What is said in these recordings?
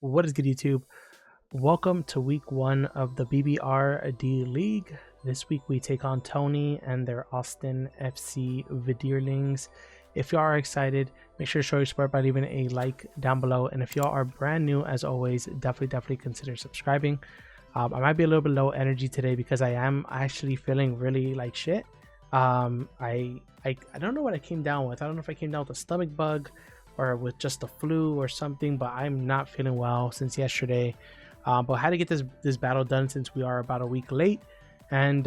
What is good, YouTube? Welcome to week one of the BBR-D League. This week we take on Tony and their Austin FC Vidierlings. If y'all are excited, make sure to show your support by leaving a like down below. And if y'all are brand new, as always, definitely consider subscribing. I might be a little bit low energy today because I am actually feeling really like shit. I don't know what I came down with. I don't know if I came down with a stomach bug or with just the flu or something, but I'm not feeling well since yesterday. But I had to get this battle done since we are about a week late. And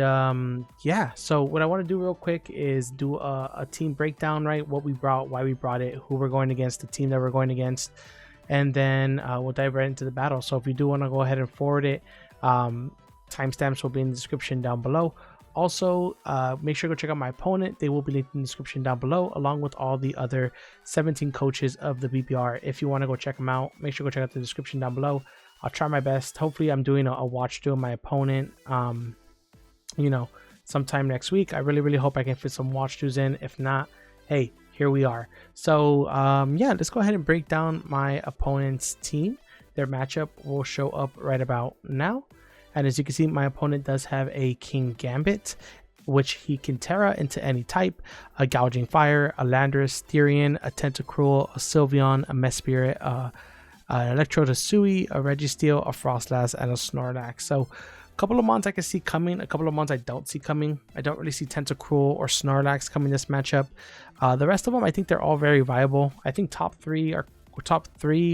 yeah, so what I want to do real quick is do a team breakdown, right? What we brought, why we brought it, who we're going against, the team that we're going against, and then we'll dive right into the battle. So if you do want to go ahead and forward it, timestamps will be in the description down below. Also, make sure to go check out my opponent. They will be linked in the description down below, along with all the other 17 coaches of the BBR. If you want to go check them out, make sure to go check out the description down below. I'll try my best. Hopefully, I'm doing a watch through of my opponent, sometime next week. I really hope I can fit some watch throughs in. If not, hey, here we are. So, yeah, let's go ahead and break down my opponent's team. Their matchup will show up right about now. And as you can see, my opponent does have a King Gambit, which he can Terra into any type: a Gouging Fire, a Landorus, Therian, a Tentacruel, a Sylveon, a Mesprit, an Electrode-Sui, a Registeel, a Frostlass, and a Snorlax. So a couple of mons I can see coming, a couple of mons I don't see coming. I don't really see Tentacruel or Snorlax coming this matchup. The rest of them, I think they're all very viable. I think top three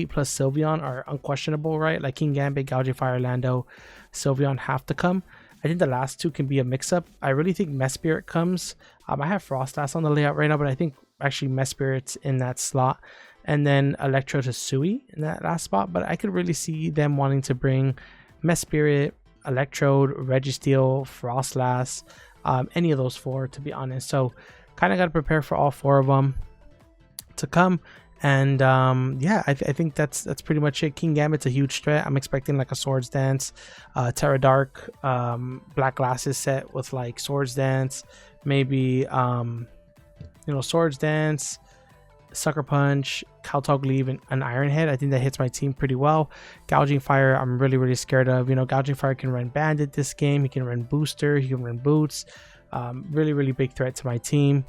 plus Sylveon are unquestionable, right? Like King Gambit, Gouging Fire, Lando, Sylveon have to come. I think the last two can be a mix-up. I really think Mesprit comes. I have Frostlass on the layout right now, but I think actually Mesprit's in that slot. And then Electrode-Sui in that last spot. But I could really see them wanting to bring Mesprit, Electrode, Registeel, Frostlass, any of those four, to be honest. So kind of got to prepare for all four of them to come. And yeah, I think that's pretty much it. King Gambit's a huge threat. I'm expecting like a Swords Dance, Terra Dark, Black Glasses set with like Swords Dance, maybe Swords Dance, Sucker Punch, Caltog Leave, and Iron Head. I think that hits my team pretty well. Gouging Fire, I'm really scared of. Gouging Fire can run Bandit this game. He can run Booster. He can run Boots. Really big threat to my team.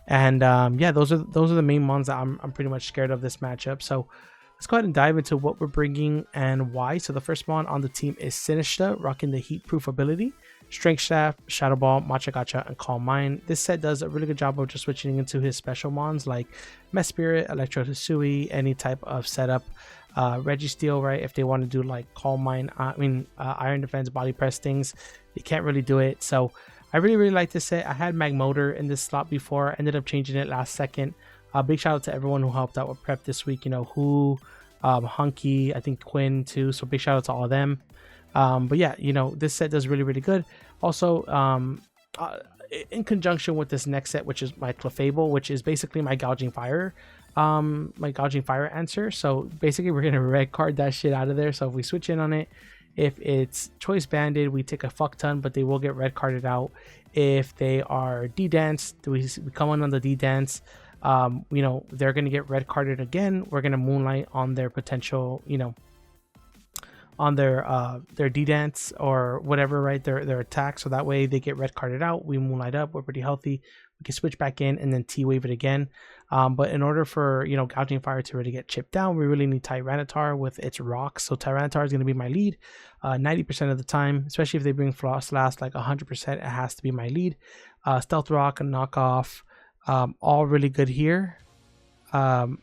And yeah, those are the main ones that I'm pretty much scared of this matchup. So let's go ahead and dive into what we're bringing and why. So the first one on the team is Sinistcha, rocking the Heat Proof ability, Strength Shaft, Shadow Ball, Matcha Gotcha, and Calm Mind. This set does a really good job of just switching into his special mons like Mesprit, Electrode-Sui, any type of setup. Registeel, right? If they want to do like Calm Mind, Iron Defense, Body Press things, they can't really do it. So I really like this set. I had Magmotor in this slot before. I ended up changing it last second. Big shout out to everyone who helped out with prep this week. Who, Hunky, I think Quinn too. So big shout out to all of them. But yeah, this set does really good. Also, in conjunction with this next set, which is my Clefable, which is basically my Gouging Fire, answer. So basically, we're gonna red card that shit out of there. So if we switch in on it, if it's Choice Banded, we take a fuck ton, but they will get red carded out. If they are D-Dance, we come on the D-Dance, they're going to get red carded again. We're going to Moonlight on their potential, on their D-Dance or whatever, right? Their attack. So that way they get red carded out. We Moonlight up. We're pretty healthy. We can switch back in and then T-Wave it again. But in order for, Gouging Fire to really get chipped down, we really need Tyranitar with its rocks. So Tyranitar is going to be my lead 90% of the time, especially if they bring Frostlass like 100%, it has to be my lead. Stealth Rock and Knockoff, all really good here. All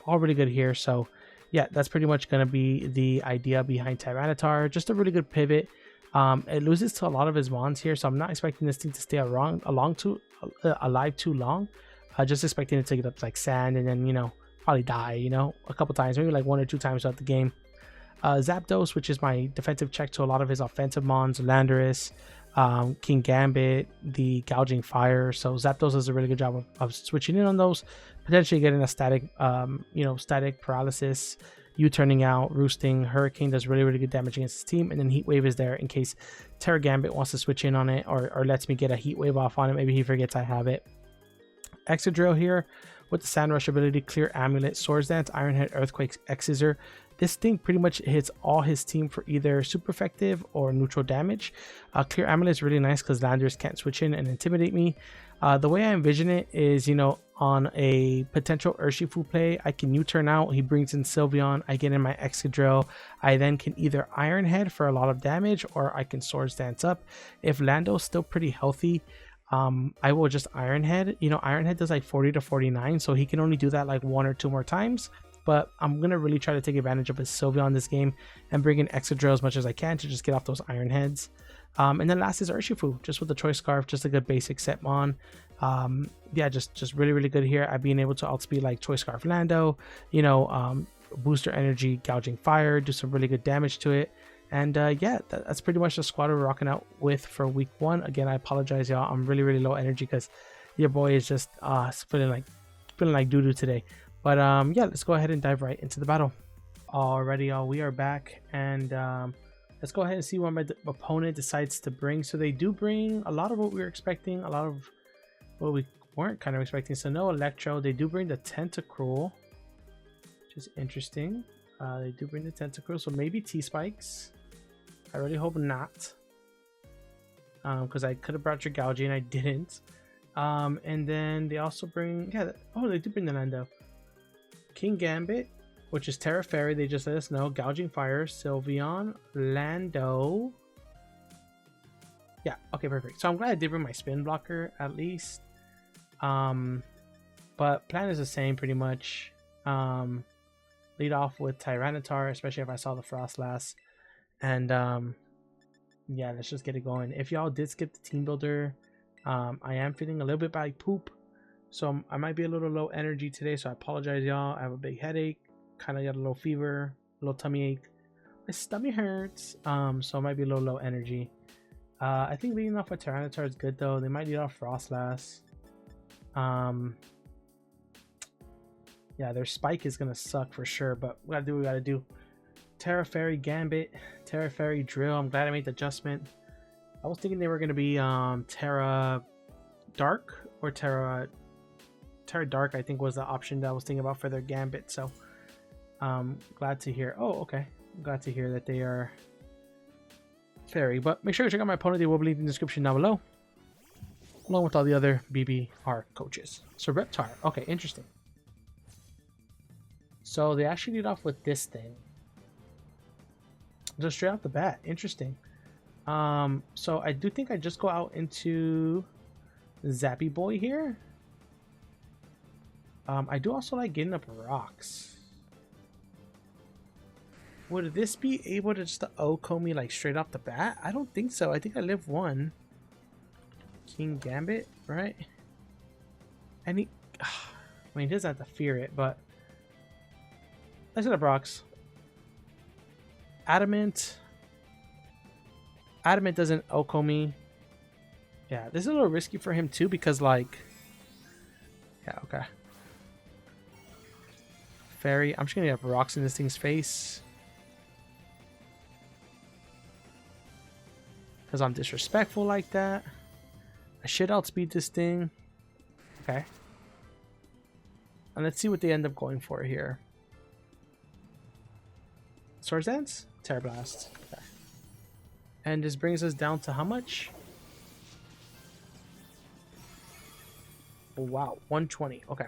really good here. So yeah, that's pretty much going to be the idea behind Tyranitar. Just a really good pivot. It loses to a lot of his mons here, so I'm not expecting this thing to stay alive too long. Just expecting it to get up like sand and then probably die a couple times, maybe like 1 or 2 times throughout the game. Zapdos, which is my defensive check to a lot of his offensive mons, Landorus, King Gambit, the Gouging Fire. So Zapdos does a really good job of switching in on those, potentially getting a static static paralysis, U-turning out, roosting. Hurricane does really good damage against his team, and then Heat Wave is there in case Terra Gambit wants to switch in on it or lets me get a Heat Wave off on it. Maybe he forgets I have it. Excadrill here with the Sand Rush ability, Clear Amulet, Swords Dance, Iron Head, Earthquake, X-Scissor. This thing pretty much hits all his team for either super effective or neutral damage. Clear Amulet is really nice because landers can't switch in and intimidate me. The way I envision it is, you know, on a potential Urshifu play, I can U-turn out, he brings in Sylveon, I get in my Excadrill, I then can either Iron Head for a lot of damage or I can Swords Dance up. If Lando's still pretty healthy, I will just Iron Head. You know, Iron Head does like 40 to 49, so he can only do that like 1 or 2 more times. But I'm going to really try to take advantage of his Sylveon this game and bring in Excadrill as much as I can to just get off those Iron Heads. And then last is Urshifu, just with the Choice Scarf, just a good basic Setmon. Yeah, just really, really good here at being able to outspeed like Choice Scarf Lando, you know, booster energy, gouging fire, do some really good damage to it. And yeah, that's pretty much the squad we're rocking out with for week 1. Again, I apologize, y'all. I'm really, really low energy because your boy is just feeling like doo-doo today. But yeah, let's go ahead and dive right into the battle. Alrighty, y'all, we are back, and let's go ahead and see what my opponent decides to bring. So they do bring a lot of what we were expecting, a lot of what we weren't kind of expecting. So no Electro. They do bring the Tentacruel, which is interesting. They do bring the Tentacruel, so maybe T-Spikes. I really hope not, because I could have brought your Gougy and I didn't. And then they also bring, yeah, oh, they do bring the Lando. King Gambit, which is Terra Fairy, they just let us know. Gouging Fire, Sylveon, Lando. Yeah, okay, perfect. So I'm glad I did bring my Spin Blocker at least. But plan is the same pretty much. Lead off with Tyranitar, especially if I saw the Frostlass. And yeah, let's just get it going. If y'all did skip the Team Builder, I am feeling a little bit like poop. So I might be a little low energy today, so I apologize, y'all. I have a big headache, kind of got a little fever, a little tummy ache. My stomach hurts, so I might be a little low energy. I think leading off with Tyranitar is good, though. They might lead off Frostlass. Yeah, their Spike is going to suck for sure, but we got to do what we got to do. Terra Fairy Gambit, Terra Fairy Drill. I'm glad I made the adjustment. I was thinking they were going to be Terra Dark or Terra Dark, I think was the option that I was thinking about for their Gambit. So glad to hear. Oh, okay. I'm glad to hear that they are Fairy. But make sure to check out my opponent. They will be linked in the description down below, along with all the other BBR coaches. So Reptar. Okay, interesting. So they actually lead off with this thing. Just straight off the bat. Interesting. So I do think I just go out into Zappy Boy here. I do also like getting up rocks. Would this be able to just OHKO me like straight off the bat? I don't think so. I think I live 1. King Gambit, right? And he, I mean, he doesn't have to fear it, but let's get up rocks. Adamant doesn't OHKO me. Yeah, this is a little risky for him too, because like, yeah, okay. Fairy, I'm just gonna get up rocks in this thing's face because I'm disrespectful like that. I should outspeed this thing. Okay. And let's see what they end up going for here. Swords Dance? Terra Blast. Okay. And this brings us down to how much? Oh, wow, 120. Okay.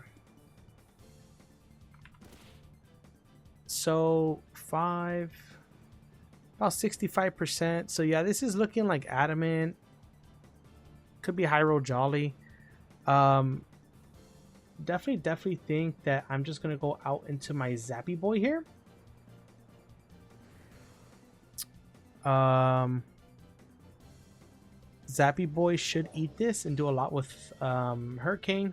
So about 65%. So yeah, this is looking like Adamant. Could be Hyro Jolly. Definitely think that I'm just gonna go out into my Zappy Boy here. Zappy Boy should eat this and do a lot with Hurricane.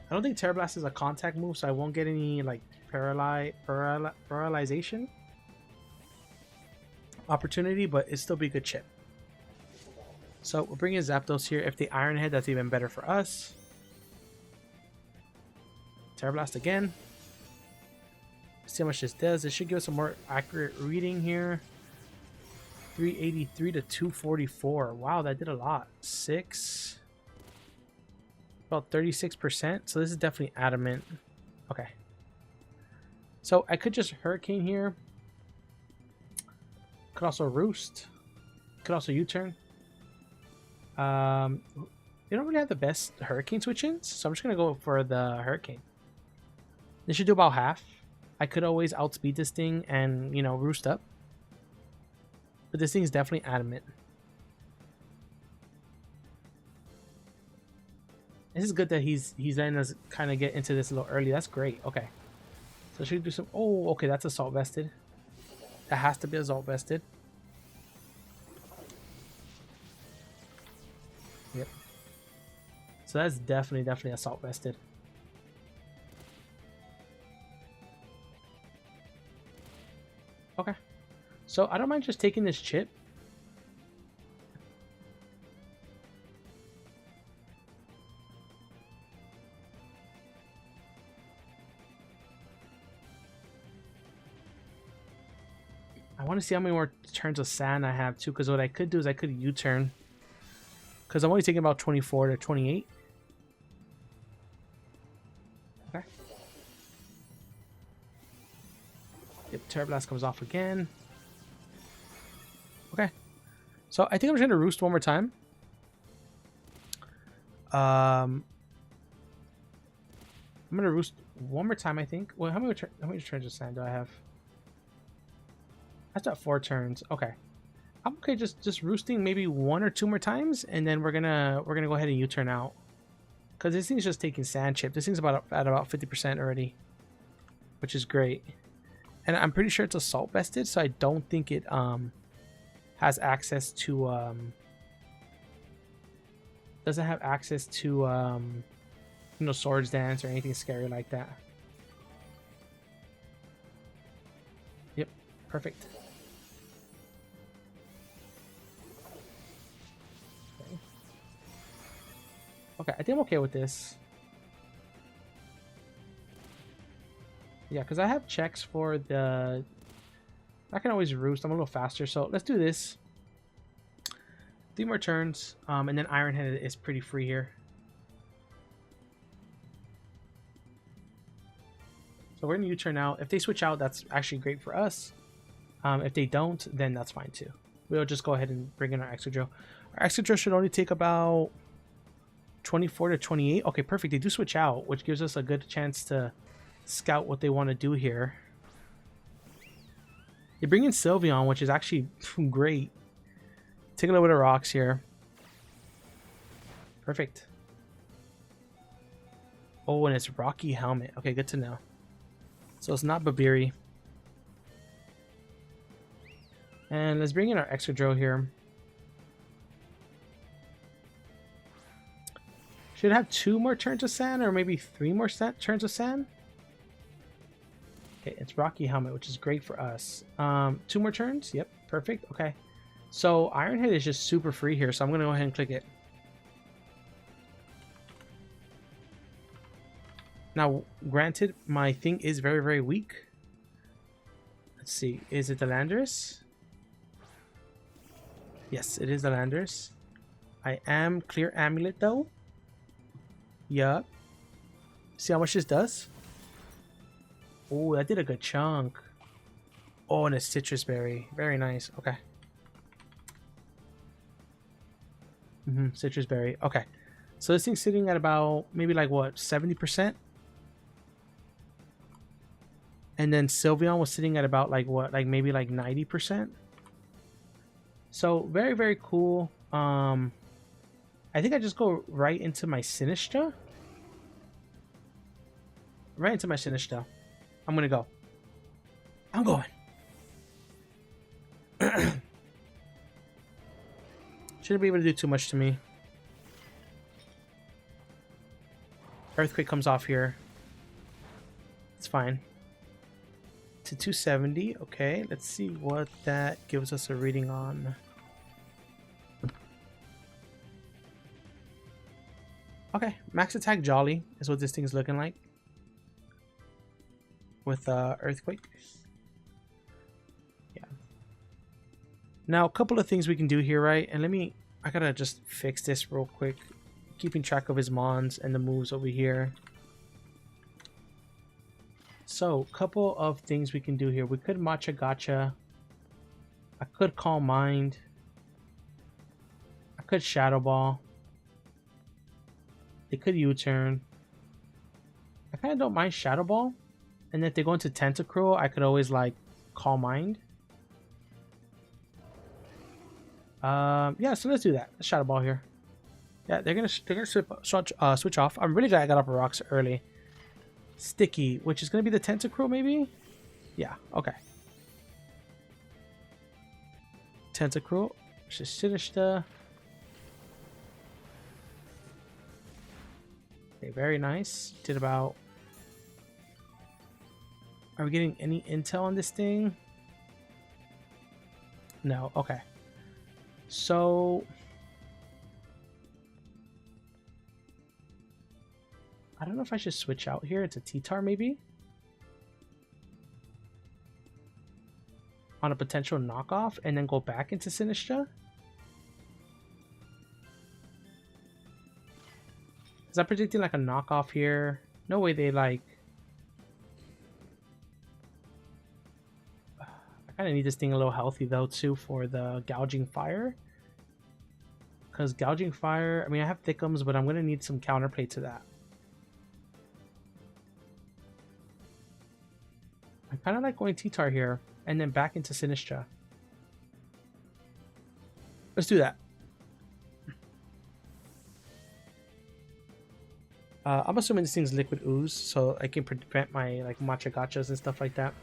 I don't think Terra Blast is a contact move, so I won't get any like paralyzation opportunity, but it'll still be a good chip. So we'll bring in Zapdos here. If they Iron Head, that's even better for us. Terra Blast again. Let's see how much this does. This should give us a more accurate reading here. 383 to 244. Wow, that did a lot. 6. about 36%. So this is definitely adamant. Okay. So I could just hurricane here. Could also roost. Could also U-turn. They don't really have the best hurricane switch-ins, so I'm just gonna go for the hurricane. This should do about half. I could always outspeed this thing and, you know, roost up. But this thing is definitely adamant. This is good that he's letting us kind of get into this a little early. That's great. Okay. So should we do some... Oh, okay, that's assault vested. That has to be assault vested. Yep. So that's definitely assault vested. Okay. So I don't mind just taking this chip. I want to see how many more turns of sand I have too, because what I could do is I could U-turn. Because I'm only taking about 24 to 28. Okay. Yep, Terra Blast comes off again. Okay. So I think I'm just going to roost one more time. I'm going to roost one more time, I think. Well, how many turns of sand do I have? That's got 4 turns. Okay. I'm okay just roosting maybe 1 or 2 more times, and then we're gonna go ahead and U-turn out. Cause this thing's just taking sand chip. This thing's at about 50% already. Which is great. And I'm pretty sure it's assault vested, so I don't think it has access to doesn't have access to you know, Swords Dance or anything scary like that. Yep, perfect. Okay, I think I'm okay with this. Yeah, because I have checks for the... I can always roost. I'm a little faster, so let's do this. 3 more turns, and then Ironhead is pretty free here. So we're going to U-turn out. If they switch out, that's actually great for us. If they don't, then that's fine too. We'll just go ahead and bring in our Excadrill. Our Excadrill should only take about 24 to 28. Okay, perfect. They do switch out, which gives us a good chance to scout what they want to do here. They bring in Sylveon, which is actually great. Take a little bit of rocks here. Perfect. Oh, and it's Rocky Helmet. Okay, good to know. So it's not BBR-D. And let's bring in our Excadrill here. Should have 2 more turns of sand, or maybe 3 more turns of sand. Okay, it's Rocky Helmet, which is great for us. 2 more turns. Yep, perfect. Okay, so Ironhead is just super free here, so I'm gonna go ahead and click it. Now, granted, my thing is very weak. Let's see, is it the Landorus? Yes, it is the Landorus. I am clear Amulet though. Yup. See how much this does? Oh, that did a good chunk. Oh, and a Citrus Berry. Very nice. Okay. Citrus Berry. Okay. So this thing's sitting at about maybe like what, 70%? And then Sylveon was sitting at about like what, like maybe like 90%? So very cool. I think I just go right into my Sinistra. Right into my Sinistra. I'm gonna go. I'm going. Shouldn't be able to do too much to me. Earthquake comes off here. It's fine. To 270. Okay, let's see what that gives us a reading on. Okay, max attack Jolly is what this thing is looking like. With Earthquake. Yeah. Now, a couple of things we can do here, right? And I gotta just fix this real quick. keeping track of his mons and the moves over here. So, couple of things we can do here. We could Matcha Gotcha. I could Calm Mind. I could Shadow Ball. They could U-turn. I kind of don't mind Shadow Ball. And if they go into Tentacruel, I could always like Calm Mind. Yeah, so let's do that. Let's Shadow Ball here. Yeah, they're gonna switch off. I'm really glad I got up rocks early. Sticky, which is gonna be the Tentacruel, maybe. Yeah. Okay. Tentacruel, which is Sinister. Okay, very nice. Did about. Are we getting any intel on this thing? No. Okay. So I don't know if I should switch out here. It's a T-Tar maybe on a potential knockoff and then go back into Sinistra. Is that predicting like a knockoff here? No way they like. I kind of need this thing a little healthy though too for the Gouging Fire. Because Gouging Fire, I mean I have Thickums, but I'm going to need some counterplay to that. I kind of like going T-Tar here and then back into Sinistra. Let's do that. I'm assuming this thing's Liquid Ooze, so I can prevent my like Matcha Gotchas and stuff like that.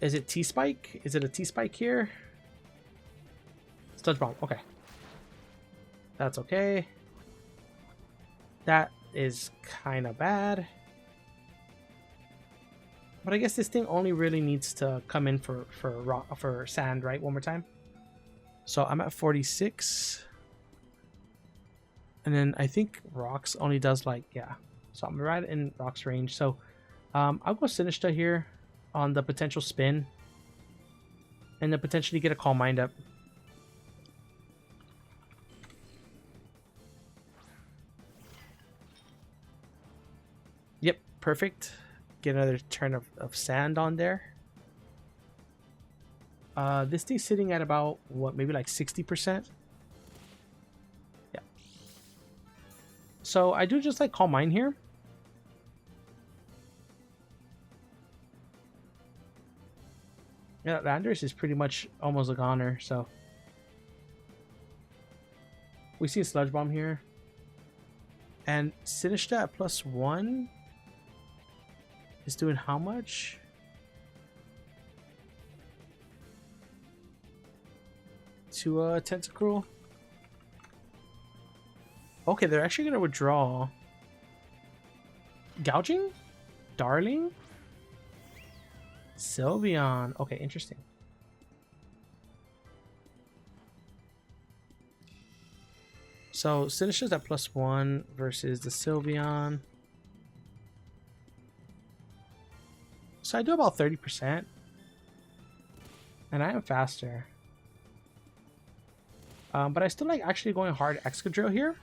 Is it T-Spike? Is it a T-Spike here? Sludge Bomb. Okay. That's okay. That is kind of bad. But I guess this thing only really needs to come in for sand, right? One more time. So I'm at 46. And then I think Rocks only does like, yeah. So I'm right in Rocks range. So I'll go Sinistra here on the potential spin. And then potentially get a Calm Mind up. Yep, perfect. Get another turn of sand on there. This thing's sitting at about, what, maybe like 60%? Yeah. So I do just like Calm Mind here. Yeah, Landorus is pretty much almost a goner, so. We see a Sludge Bomb here. And Sinistra at +1 is doing how much? To Tentacruel. Okay, they're actually gonna withdraw Gouging? Darling? Sylveon. Okay, interesting. So Sinistra's at +1 versus the Sylveon. So I do about 30%. And I am faster. But I still like actually going hard Excadrill here.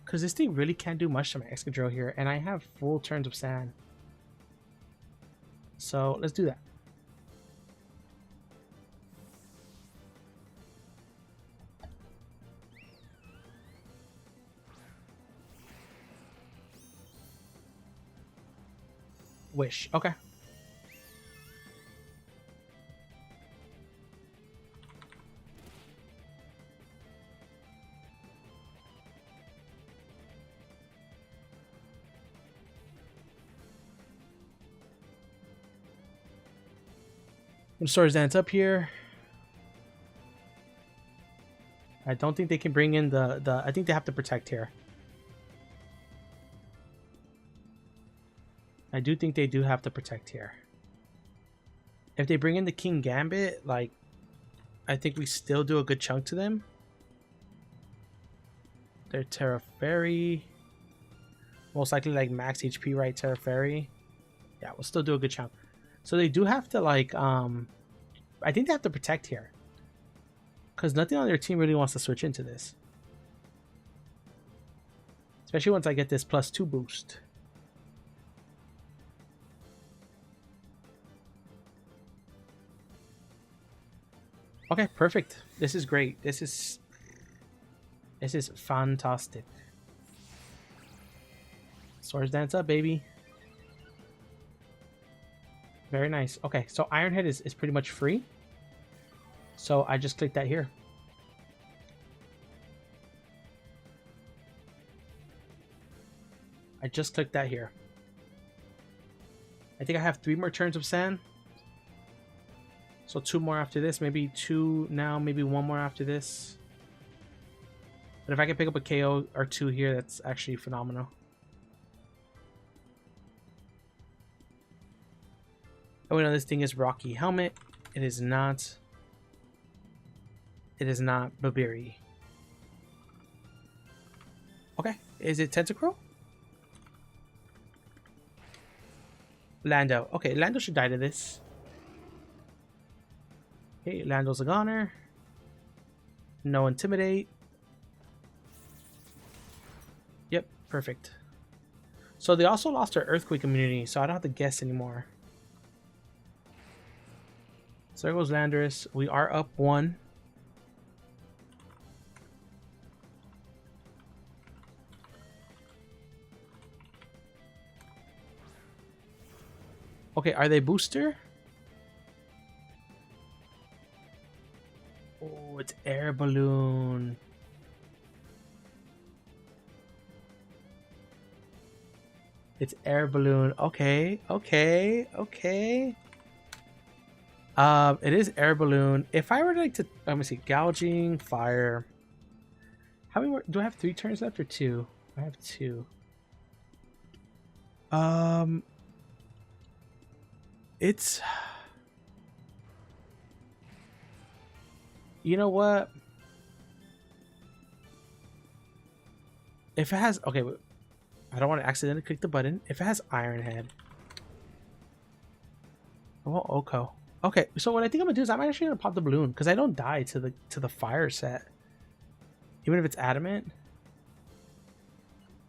Because this thing really can't do much to my Excadrill here. And I have full turns of sand. So let's do that. Wish. Okay. I'm sorry, Zant's up here. I don't think they can bring in the I think they have to protect here. I do think they do have to protect here. If they bring in the King Gambit, like, I think we still do a good chunk to them. They're Terra Fairy. Most likely like max HP, right? Terra Fairy. Yeah, we'll still do a good chunk. So they do have to like, I think they have to protect here. Because nothing on their team really wants to switch into this. Especially once I get this +2 boost. Okay, perfect. This is great. This is fantastic. Swords dance up, baby. Very nice. Okay, so Ironhead is pretty much free. So I just click that here. I just clicked that here. I think I have 3 more turns of sand. So 2 more after this, maybe 2 now, maybe 1 more after this. But if I can pick up a KO or 2 here, that's actually phenomenal. Oh, no, this thing is Rocky Helmet. It is not. It is not BBR-D. Okay, is it Tentacruel? Lando. Okay, Lando should die to this. Okay, Lando's a goner. No Intimidate. Yep, perfect. So they also lost their Earthquake immunity, so I don't have to guess anymore. So there goes Landorus. We are up 1. Okay, are they booster? Oh, it's Air Balloon. It's Air Balloon. Okay, okay, okay. It is Air Balloon. If I were to let me see, Gouging, Fire. How many more? Do I have 3 turns left or 2? I have 2. It's, you know what? If it has, okay, I don't want to accidentally click the button. If it has Ironhead, I want Oko. Okay, so what I think I'm gonna do is I'm actually gonna pop the balloon because I don't die to the fire set, even if it's adamant.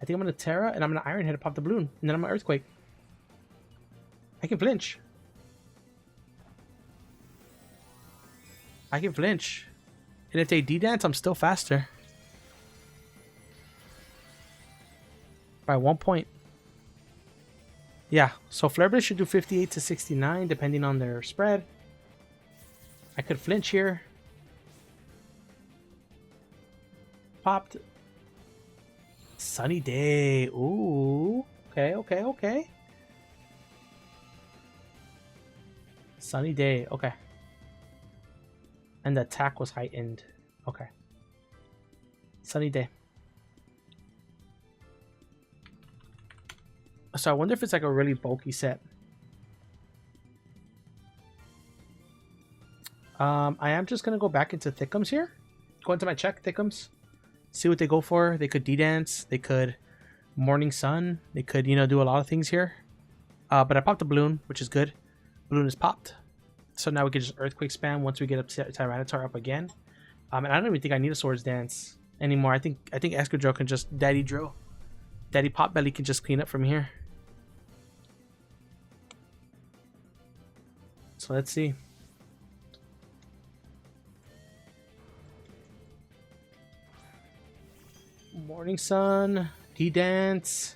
I think I'm gonna Terra and I'm gonna Ironhead to pop the balloon, and then I'm gonna Earthquake. I can flinch. I can flinch. And if they D-dance, I'm still faster. By 1 point. Yeah, so Flare Blitz should do 58 to 69, depending on their spread. I could flinch here. Popped. Sunny Day. Ooh. Okay, okay, okay. Sunny Day. Okay. And the attack was heightened. Okay. Sunny Day. So I wonder if it's like a really bulky set. I am just going to go back into Thickums here. Go into my check, Thickums. See what they go for. They could D-Dance. They could Morning Sun. They could, you know, do a lot of things here. But I popped the balloon, which is good. Balloon is popped. So now we can just Earthquake spam once we get up Tyranitar up again. And I don't even think I need a Swords Dance anymore. I think Excadrill can just Daddy Drill. Daddy Potbelly can just clean up from here. So let's see. Morning Sun, D-Dance.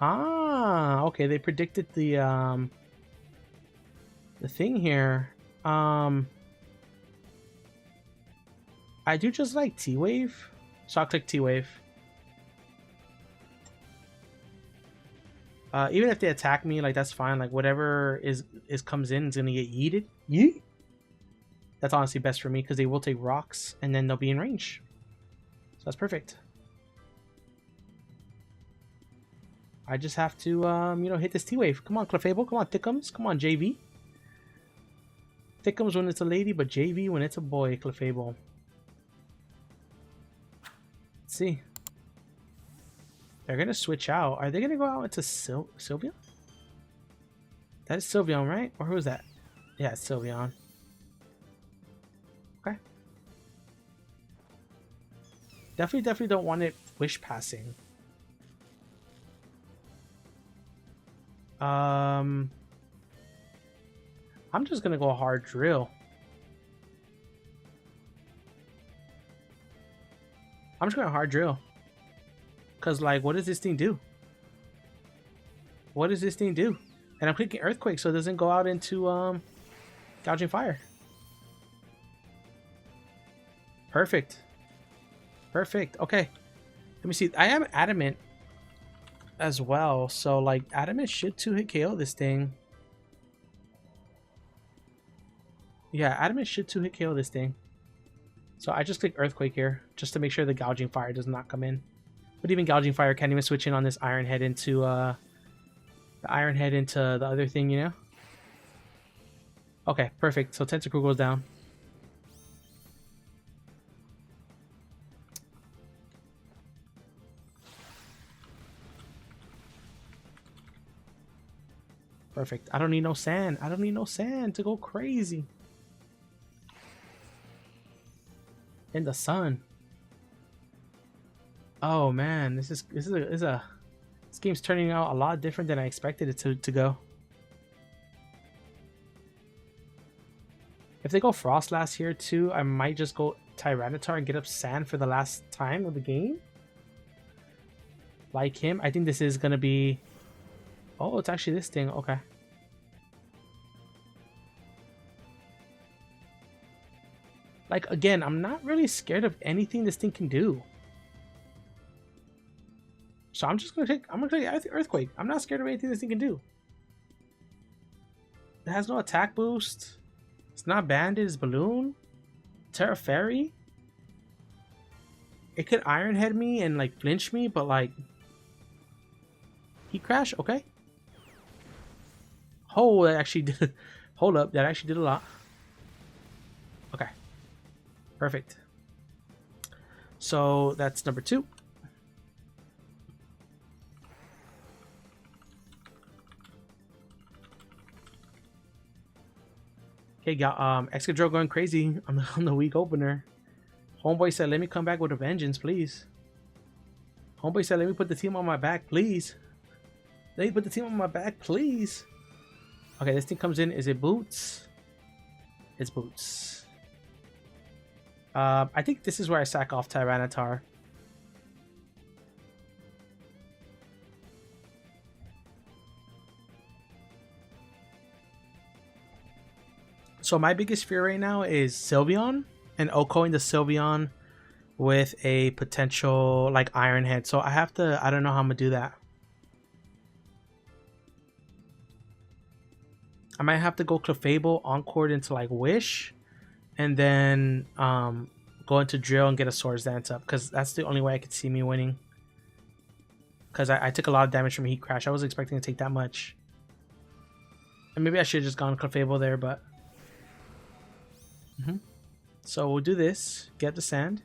Ah, okay, they predicted the thing here. I do just like T-Wave, so I'll click T-Wave. Even if they attack me, like, that's fine. Like, whatever is comes in is gonna get yeeted. Yeet. That's honestly best for me because they will take rocks and then they'll be in range. So that's perfect. I just have to, you know, hit this T-Wave. Come on, Clefable. Come on, Thickums. Come on, JV. Thickums when it's a lady, but JV when it's a boy, Clefable. Let's see. They're going to switch out. Are they going to go out into Sylveon? That is Sylveon, right? Or who is that? Yeah, it's Sylveon. Definitely don't want it wish passing. I'm just gonna go hard drill. I'm just gonna hard drill. Cause like, what does this thing do? What does this thing do? And I'm clicking earthquake so it doesn't go out into gouging fire. Perfect. Perfect. Okay. Let me see. I am adamant as well. So like adamant should 2-hit KO this thing. Yeah, adamant should 2-hit KO this thing. So I just click earthquake here just to make sure the gouging fire does not come in. But even gouging fire can't even switch in on this iron head into the iron head into the other thing, you know? Okay, perfect. So Tentacle goes down. Perfect. I don't need no sand. I don't need no sand to go crazy. In the sun. Oh man, this game's turning out a lot different than I expected it to go. If they go Frost last here too, I might just go Tyranitar and get up sand for the last time of the game. Like him, I think this is gonna be. Oh, it's actually this thing. Okay. Like again, I'm not really scared of anything this thing can do. So I'm just gonna take. I'm gonna take earthquake. I'm not scared of anything this thing can do. It has no attack boost. It's not banded. It's balloon. Terra Fairy. It could Iron Head me and like flinch me, but like Heat Crash. Okay. Oh, that actually did. Hold up, that actually did a lot. Okay. Perfect. So that's number 2. Okay, got Excadrill going crazy on the weak opener. Homeboy said, "Let me come back with a vengeance, please." Homeboy said, "Let me put the team on my back, please. Let me put the team on my back, please." Okay, this thing comes in. Is it boots? It's boots. I think this is where I sack off Tyranitar. So my biggest fear right now is Sylveon and Okoing the Sylveon with a potential like Iron Head. So I have to. I don't know how I'm gonna do that. I might have to go Clefable, Encore into like Wish, and then go into Drill and get a Swords Dance up, because that's the only way I could see me winning. Because I took a lot of damage from Heat Crash. I wasn't expecting to take that much. And maybe I should have just gone Clefable there, but... So we'll do this. Get the sand.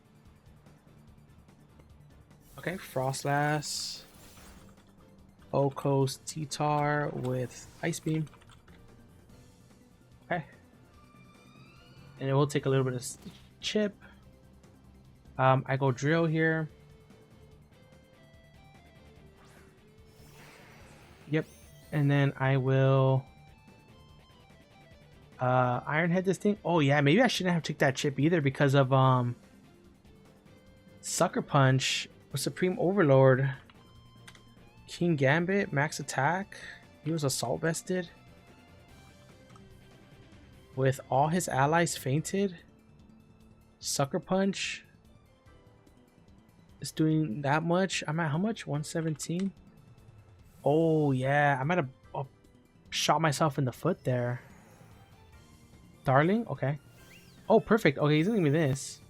Okay, Frostlass. Okos T-Tar with Ice Beam. Okay. And it will take a little bit of chip. I go Drill here. Yep. And then I will Iron Head this thing. Oh yeah, maybe I shouldn't have took that chip either because of Sucker Punch with Supreme Overlord. King Gambit, max attack. He was assault vested. With all his allies fainted. Sucker Punch is doing that much. I'm at how much? 117. Oh yeah, I might have shot myself in the foot there. Darling? Okay. Oh, perfect. Okay, he's gonna give me this.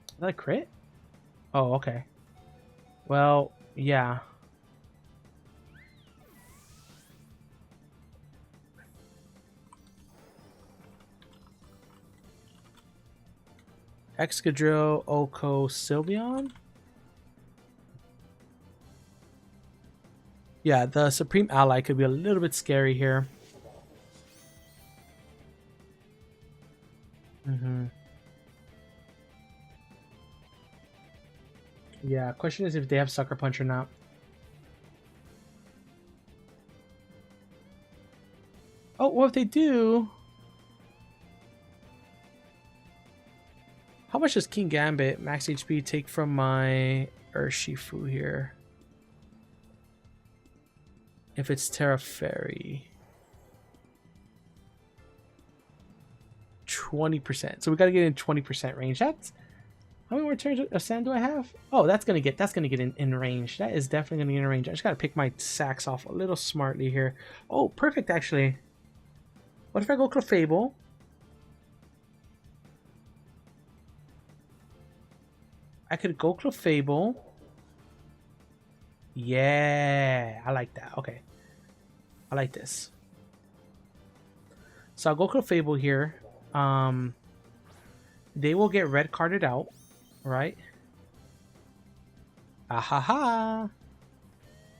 Is that a crit? Oh, okay. Well, yeah. Excadrill, Oko, Sylveon. Yeah, the Supreme Ally could be a little bit scary here. Yeah, question is if they have Sucker Punch or not. Oh, well, if they do... How much does King Gambit max HP take from my Urshifu here? If it's Terra Fairy. 20%. So we gotta get in 20% range. That's... How many more turns of sand do I have? Oh, that's gonna get in range. That is definitely gonna get in range. I just gotta pick my sacks off a little smartly here. Oh, perfect actually. What if I go Clefable? I could go Clefable. Yeah, I like that. Okay. I like this. So I'll go Clefable here. They will get red carded out, right? Ahaha.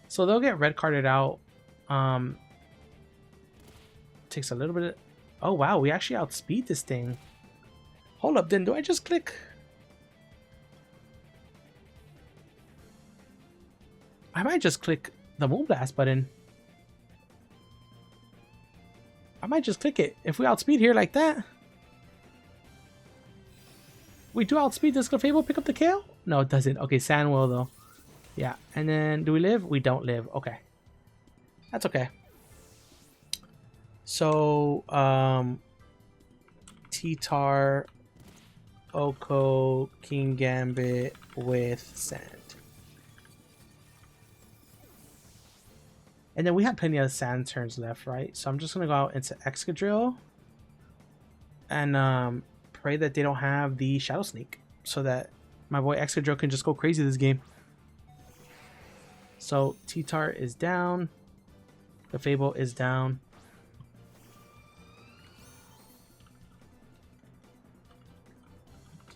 So they'll get red carded out. Takes a little bit of... Oh wow, we actually outspeed this thing. Hold up, then do I just click? I might just click the Moonblast button. I might just click it. If we outspeed here like that. We do outspeed this Clefable, pick up the KO? No, it doesn't. Okay, Sand will though. Yeah, and then do we live? We don't live. Okay. That's okay. So, T-Tar, Oko, King Gambit with Sand. And then we have plenty of Sand turns left, right? So I'm just going to go out into Excadrill and pray that they don't have the Shadow Sneak so that my boy Excadrill can just go crazy this game. So T-Tar is down. The Fable is down.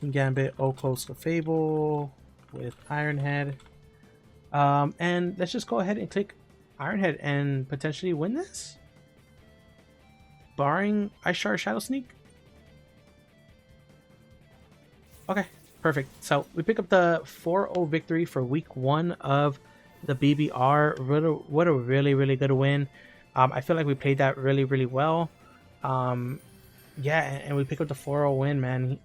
King Gambit, Oko's the Fable with Ironhead. And let's just go ahead and click Ironhead and potentially win this. Barring Ice Shard Shadow Sneak. Okay, perfect. So we pick up the 4-0 victory for week 1 of the BBR. What a really, really good win. I feel like we played that really, really well. Yeah, and we pick up the 4-0 win, man.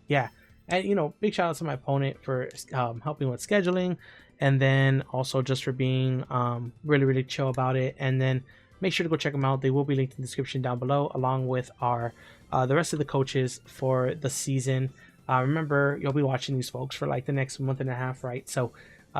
Yeah, and you know, big shout out to my opponent for helping with scheduling, and then also just for being really, really chill about it. And then make sure to go check them out. They will be linked in the description down below, along with our the rest of the coaches for the season. Remember, you'll be watching these folks for like the next month and a half, right? So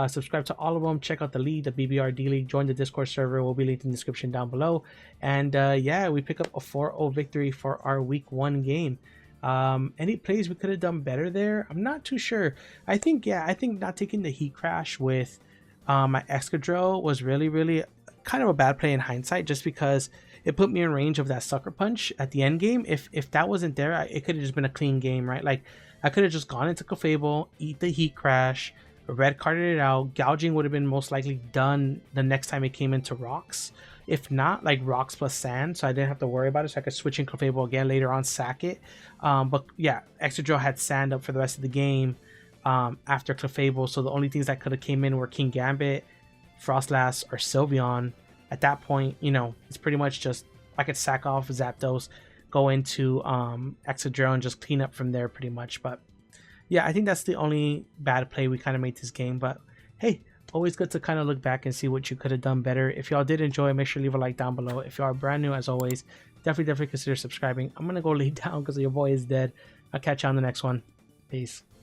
subscribe to all of them. Check out the league, the BBR-D league. Join the Discord server. Will be linked in the description down below. And yeah, we pick up a 4-0 victory for our week 1 game. Any plays we could have done better there? I'm not too sure. I think not taking the Heat Crash with my Excadrill was really, really kind of a bad play in hindsight, just because it put me in range of that Sucker Punch at the end game. If that wasn't there, it could have just been a clean game, right? Like I could have just gone into Clefable, eat the Heat Crash, red carded it out. Gouging would have been most likely done the next time it came into Rocks. If not, like Rocks plus Sand, so I didn't have to worry about it. So I could switch in Clefable again later on, sack it. But yeah, Excadrill had Sand up for the rest of the game after Clefable. So the only things that could have came in were King Gambit, Frostlass, or Sylveon. At that point, you know, it's pretty much just I could sack off Zapdos, go into Excadrill, and just clean up from there pretty much. But yeah, I think that's the only bad play we kind of made this game. But hey, always good to kind of look back and see what you could have done better. If y'all did enjoy, make sure to leave a like down below. If y'all are brand new, as always, definitely consider subscribing. I'm gonna go lay down because your boy is dead. I'll catch you on the next one. Peace.